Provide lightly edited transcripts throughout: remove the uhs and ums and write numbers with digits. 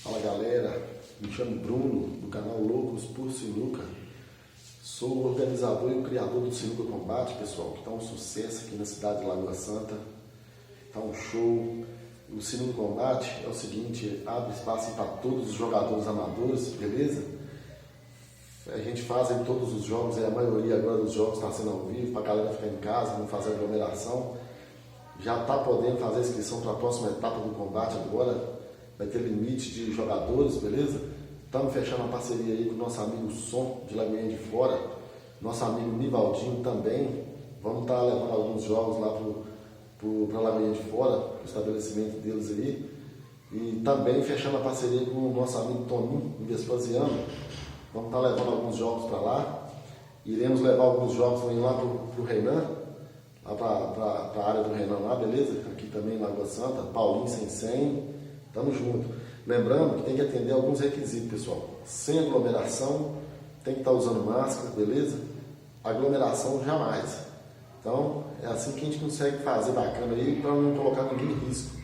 Fala galera, me chamo Bruno, do canal Loucos por Sinuca. Sou o organizador e o criador do Sinuca Combate, pessoal, que está um sucesso aqui na cidade de Lagoa Santa. Está um show. O Sinuca Combate é o seguinte, abre espaço para todos os jogadores amadores, beleza? A gente faz em todos os jogos, e a maioria agora dos jogos está sendo ao vivo, para a galera ficar em casa, não fazer aglomeração. Já está podendo fazer a inscrição para a próxima etapa do combate agora. Vai ter limite de jogadores, beleza? Estamos fechando a parceria aí com o nosso amigo Som, de Lagoinha de Fora. Nosso amigo Nivaldinho também. Vamos estar levando alguns jogos lá para Lagoinha de Fora, para o estabelecimento deles aí. E também fechando a parceria com o nosso amigo Toninho, em Vespasiano. Vamos estar levando alguns jogos para lá. Iremos levar alguns jogos também lá para o Renan, lá para a área do Renan lá, beleza? Aqui também em Lagoa Santa, Paulinho Sem. Tamo junto. Lembrando que tem que atender alguns requisitos, pessoal. Sem aglomeração, tem que estar usando máscara, beleza? Aglomeração jamais. Então, é assim que a gente consegue fazer bacana aí para não colocar ninguém em risco.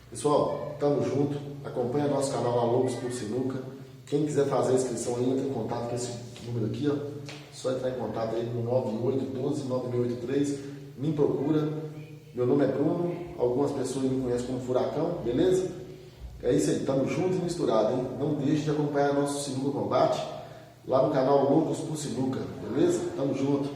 Pessoal, tamo junto. Acompanha nosso canal lá, Loucos por Sinuca. Quem quiser fazer a inscrição aí, entra em contato com esse número aqui, ó. Só entrar em contato aí no 9812-9683. Me procura. Meu nome é Bruno. Algumas pessoas me conhecem como Furacão, beleza? É isso aí, tamo junto e misturado, hein? Não deixe de acompanhar nosso Sinuca Combate lá no canal Loucos por Sinuca, beleza? Tamo junto.